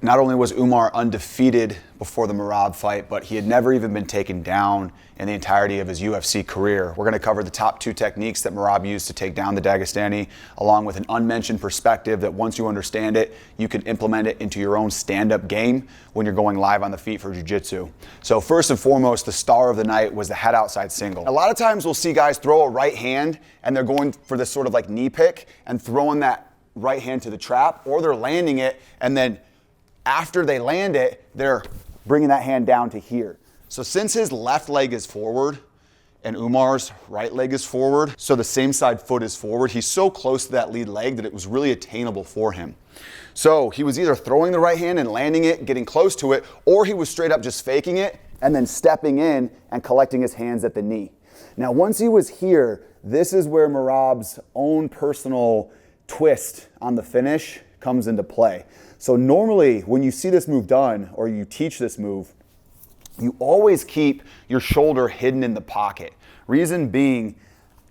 Not only was Umar undefeated before the Merab fight, but he had never even been taken down in the entirety of his UFC career. We're going to cover the top 2 techniques that Merab used to take down the Dagestani, along with an unmentioned perspective that once you understand it, you can implement it into your own stand-up game when you're going live on the feet for Jiu-Jitsu. So first and foremost, the star of the night was the head outside single. A lot of times we'll see guys throw a right hand and they're going for this sort of like knee pick and throwing that right hand to the trap, or they're landing it and then after they land it, they're bringing that hand down to here. So since his left leg is forward and Umar's right leg is forward, so the same side foot is forward, he's so close to that lead leg that it was really attainable for him. So he was either throwing the right hand and landing it, getting close to it, or he was straight up just faking it and then stepping in and collecting his hands at the knee. Now, once he was here, this is where Merab's own personal twist on the finish comes into play. So normally when you see this move done or you teach this move, you always keep your shoulder hidden in the pocket. Reason being,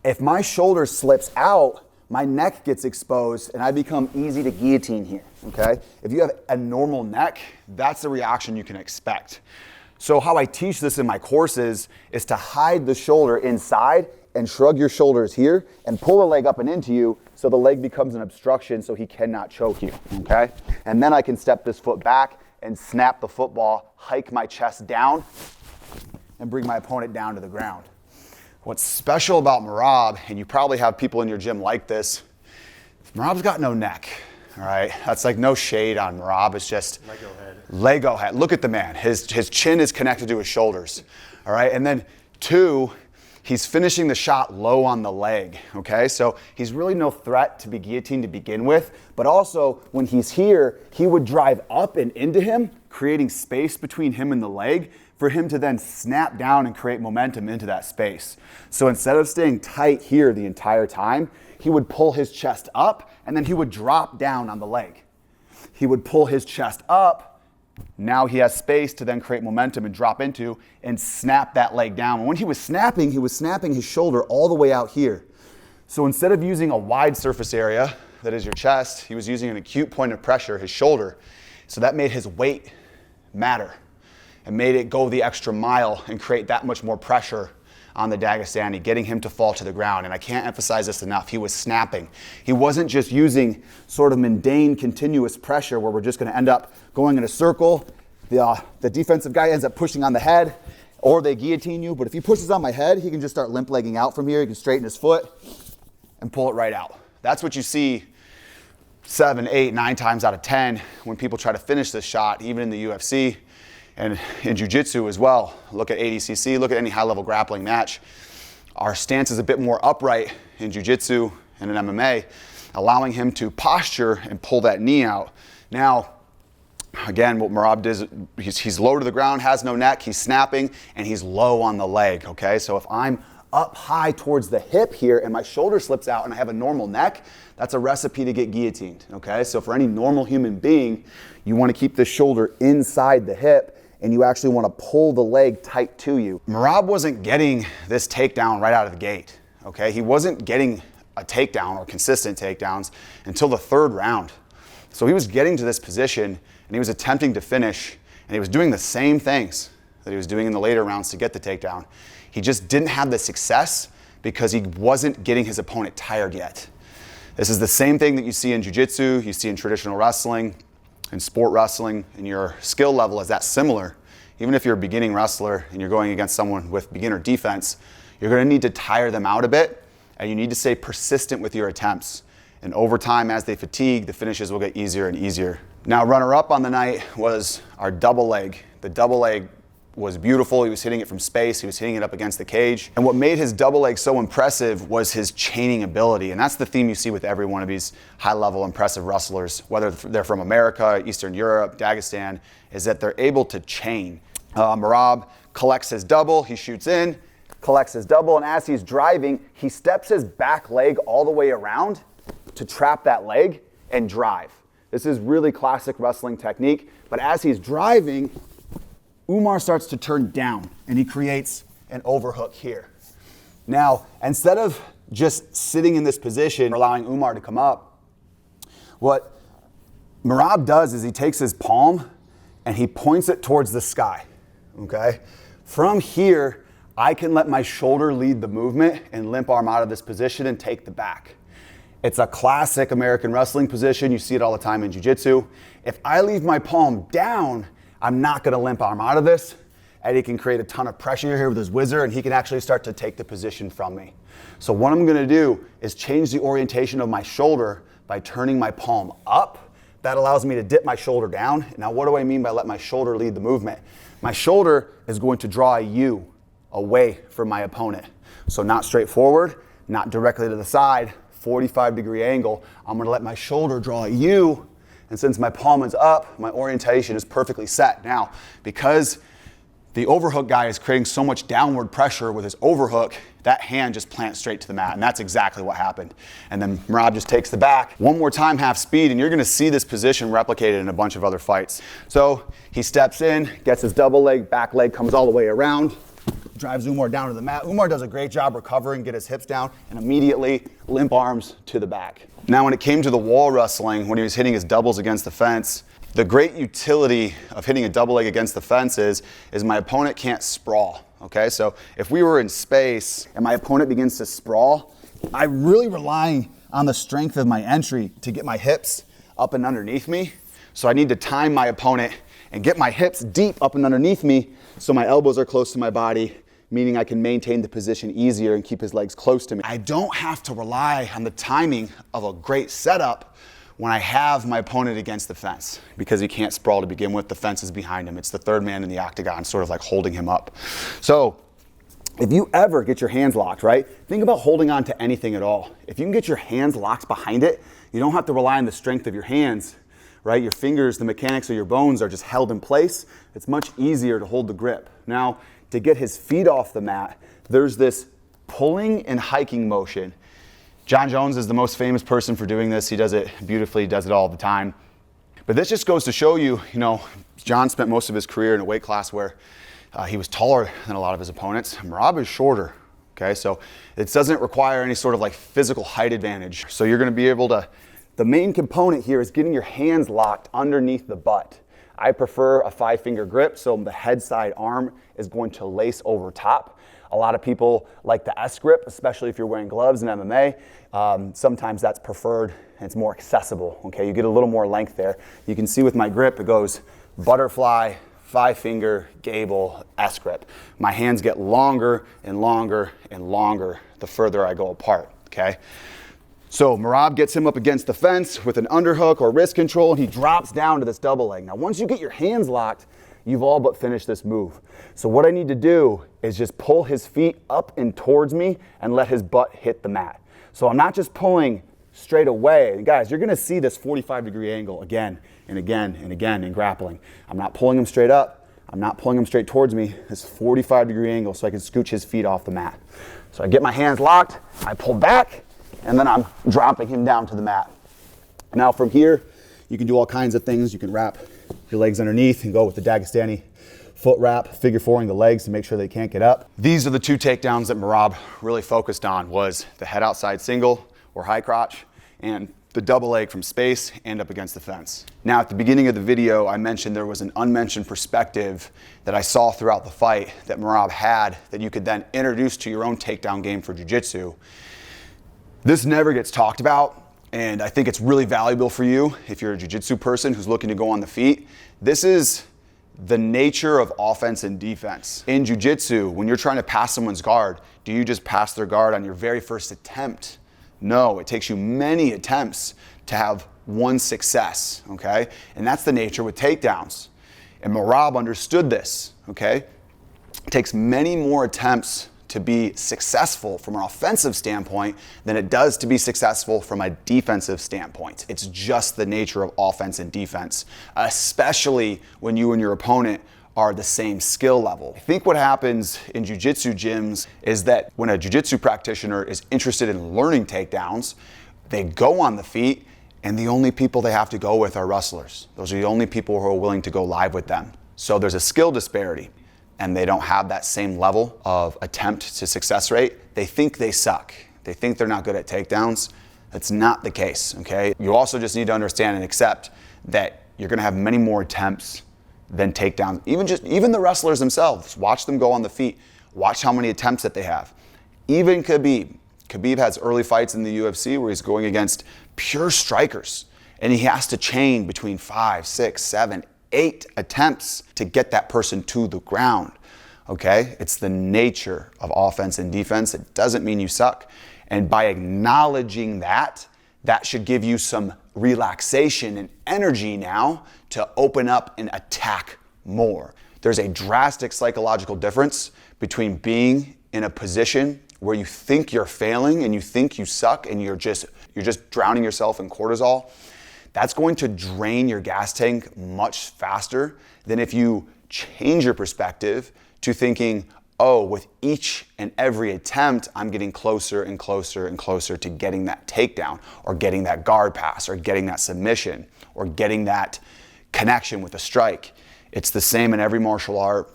if my shoulder slips out, my neck gets exposed and I become easy to guillotine here, okay? If you have a normal neck, that's the reaction you can expect. So how I teach this in my courses is to hide the shoulder inside and shrug your shoulders here and pull the leg up and into you so the leg becomes an obstruction so he cannot choke you, okay? And then I can step this foot back and snap the football, hike my chest down, and bring my opponent down to the ground. What's special about Merab, and you probably have people in your gym like this, Merab's got no neck, all right? That's like no shade on Merab, it's just Lego head. Lego head. Look at the man. His chin is connected to his shoulders, all right? And then 2, he's finishing the shot low on the leg, okay? So he's really no threat to be guillotined to begin with, but also when he's here, he would drive up and into him, creating space between him and the leg for him to then snap down and create momentum into that space. So instead of staying tight here the entire time, he would pull his chest up and then he would drop down on the leg. He would pull his chest up. Now he has space to then create momentum and drop into and snap that leg down. And when he was snapping his shoulder all the way out here. So instead of using a wide surface area, that is your chest, he was using an acute point of pressure, his shoulder. So that made his weight matter and made it go the extra mile and create that much more pressure on the Dagestani, getting him to fall to the ground. And I can't emphasize this enough, he was snapping. He wasn't just using sort of mundane continuous pressure where we're just gonna end up going in a circle. The defensive guy ends up pushing on the head or they guillotine you, but if he pushes on my head, he can just start limp legging out from here. He can straighten his foot and pull it right out. That's what you see 7, 8, 9 times out of 10 when people try to finish this shot, even in the UFC and in Jiu-Jitsu as well. Look at ADCC, look at any high-level grappling match. Our stance is a bit more upright in Jiu-Jitsu and in MMA, allowing him to posture and pull that knee out. Now, again, what Merab does, he's low to the ground, has no neck, he's snapping, and he's low on the leg, okay? So if I'm up high towards the hip here and my shoulder slips out and I have a normal neck, that's a recipe to get guillotined, okay? So for any normal human being, you wanna keep the shoulder inside the hip and you actually wanna pull the leg tight to you. Merab wasn't getting this takedown right out of the gate, okay? He wasn't getting a takedown or consistent takedowns until the 3rd round. So he was getting to this position and he was attempting to finish and he was doing the same things that he was doing in the later rounds to get the takedown. He just didn't have the success because he wasn't getting his opponent tired yet. This is the same thing that you see in Jiu-Jitsu, you see in traditional wrestling, in sport wrestling, and your skill level is that similar. Even if you're a beginning wrestler and you're going against someone with beginner defense, you're gonna need to tire them out a bit and you need to stay persistent with your attempts. And over time, as they fatigue, the finishes will get easier and easier. Now, runner-up on the night was our double leg. The double leg was beautiful. He was hitting it from space. He was hitting it up against the cage. And what made his double leg so impressive was his chaining ability. And that's the theme you see with every one of these high-level impressive wrestlers, whether they're from America, Eastern Europe, Dagestan, is that they're able to chain. Merab collects his double, he shoots in, collects his double, and as he's driving, he steps his back leg all the way around to trap that leg and drive. This is really classic wrestling technique, but as he's driving, Umar starts to turn down and he creates an overhook here. Now, instead of just sitting in this position, allowing Umar to come up, what Merab does is he takes his palm and he points it towards the sky, okay? From here, I can let my shoulder lead the movement and limp arm out of this position and take the back. It's a classic American wrestling position. You see it all the time in Jiu-Jitsu. If I leave my palm down, I'm not gonna limp arm out of this. Eddie can create a ton of pressure here with his whizzer, and he can actually start to take the position from me. So what I'm gonna do is change the orientation of my shoulder by turning my palm up. That allows me to dip my shoulder down. Now, what do I mean by let my shoulder lead the movement? My shoulder is going to draw a U away from my opponent. So not straight forward, not directly to the side, 45-degree angle. I'm gonna let my shoulder draw a U, and since my palm is up, my orientation is perfectly set. Now, because the overhook guy is creating so much downward pressure with his overhook, that hand just plants straight to the mat, and that's exactly what happened. And then Merab just takes the back. One more time, half speed, and you're gonna see this position replicated in a bunch of other fights. So he steps in, gets his double leg, back leg comes all the way around, drives Umar down to the mat. Umar does a great job recovering, get his hips down, and immediately limp arms to the back. Now, when it came to the wall wrestling, when he was hitting his doubles against the fence, the great utility of hitting a double leg against the fence is my opponent can't sprawl, okay? So if we were in space and my opponent begins to sprawl, I'm really relying on the strength of my entry to get my hips up and underneath me. So I need to time my opponent and get my hips deep up and underneath me so my elbows are close to my body, meaning I can maintain the position easier and keep his legs close to me. I don't have to rely on the timing of a great setup when I have my opponent against the fence, because he can't sprawl to begin with. The fence is behind him. It's the third man in the octagon, sort of like holding him up. So if you ever get your hands locked, right? Think about holding on to anything at all. If you can get your hands locked behind it, you don't have to rely on the strength of your hands, right? Your fingers, the mechanics of your bones are just held in place. It's much easier to hold the grip. Now, to get his feet off the mat, there's this pulling and hiking motion. John Jones is the most famous person for doing this. He does it beautifully, he does it all the time. But this just goes to show you, John spent most of his career in a weight class where he was taller than a lot of his opponents. Merab is shorter, okay? So it doesn't require any sort of like physical height advantage. So you're gonna be able to, the main component here is getting your hands locked underneath the butt. I prefer a 5-finger grip, so the head side arm is going to lace over top. A lot of people like the S grip, especially if you're wearing gloves in MMA. Sometimes that's preferred and it's more accessible, okay? You get a little more length there. You can see with my grip, it goes butterfly, 5-finger, gable, S grip. My hands get longer and longer and longer the further I go apart, okay? So Merab gets him up against the fence with an underhook or wrist control, and he drops down to this double leg. Now, once you get your hands locked, you've all but finished this move. So what I need to do is just pull his feet up and towards me and let his butt hit the mat. So I'm not just pulling straight away. And guys, you're gonna see this 45-degree angle again and again and again in grappling. I'm not pulling him straight up. I'm not pulling him straight towards me. This 45-degree angle so I can scooch his feet off the mat. So I get my hands locked, I pull back, and then I'm dropping him down to the mat. Now from here, you can do all kinds of things. You can wrap your legs underneath and go with the Dagestani foot wrap, figure fouring the legs to make sure they can't get up. These are the two takedowns that Merab really focused on, was the head outside single or high crotch and the double leg from space and up against the fence. Now at the beginning of the video, I mentioned there was an unmentioned perspective that I saw throughout the fight that Merab had that you could then introduce to your own takedown game for Jiu-Jitsu. This never gets talked about, and I think it's really valuable for you if you're a Jiu-Jitsu person who's looking to go on the feet. This is the nature of offense and defense. In Jiu-Jitsu, when you're trying to pass someone's guard, do you just pass their guard on your very first attempt? No, it takes you many attempts to have one success, okay? And that's the nature with takedowns. And Merab understood this, okay? It takes many more attempts to be successful from an offensive standpoint than it does to be successful from a defensive standpoint. It's just the nature of offense and defense, especially when you and your opponent are the same skill level. I think what happens in jiu-jitsu gyms is that when a jiu-jitsu practitioner is interested in learning takedowns, they go on the feet, and the only people they have to go with are wrestlers. Those are the only people who are willing to go live with them. So there's a skill disparity, and they don't have that same level of attempt to success rate. They think they suck. They think they're not good at takedowns. That's not the case, okay? You also just need to understand and accept that you're gonna have many more attempts than takedowns. Even the wrestlers themselves, watch them go on the feet. Watch how many attempts that they have. Even Khabib. Khabib has early fights in the UFC where he's going against pure strikers, and he has to chain between 5, 6, 7, 8 attempts to get that person to the ground. Okay? It's the nature of offense and defense. It doesn't mean you suck. And by acknowledging that, that should give you some relaxation and energy now to open up and attack more. There's a drastic psychological difference between being in a position where you think you're failing and you think you suck and you're just drowning yourself in cortisol. That's going to drain your gas tank much faster than if you change your perspective to thinking, oh, with each and every attempt, I'm getting closer and closer and closer to getting that takedown or getting that guard pass or getting that submission or getting that connection with a strike. It's the same in every martial art,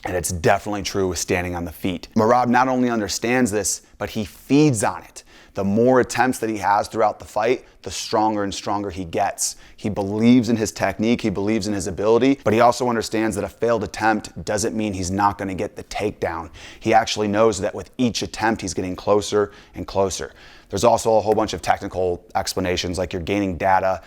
and it's definitely true with standing on the feet. Merab not only understands this, but he feeds on it. The more attempts that he has throughout the fight, the stronger and stronger he gets. He believes in his technique, he believes in his ability, but he also understands that a failed attempt doesn't mean he's not going to get the takedown. He actually knows that with each attempt, he's getting closer and closer. There's also a whole bunch of technical explanations, like you're gaining data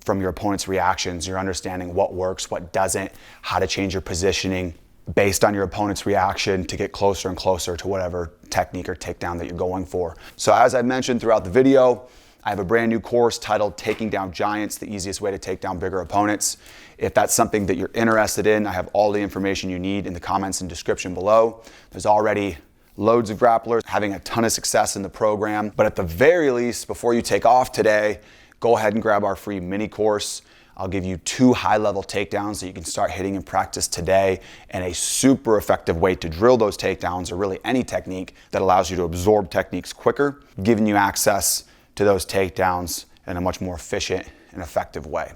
from your opponent's reactions, you're understanding what works, what doesn't, how to change your positioning based on your opponent's reaction to get closer and closer to whatever technique or takedown that you're going for. So as I mentioned throughout the video, I have a brand new course titled Taking Down Giants, the easiest way to take down bigger opponents. If that's something that you're interested in, I have all the information you need in the comments and description below. There's already loads of grapplers having a ton of success in the program, but at the very least, before you take off today, go ahead and grab our free mini course. I'll give you 2 high-level takedowns that you can start hitting in practice today, and a super effective way to drill those takedowns, or really any technique that allows you to absorb techniques quicker, giving you access to those takedowns in a much more efficient and effective way.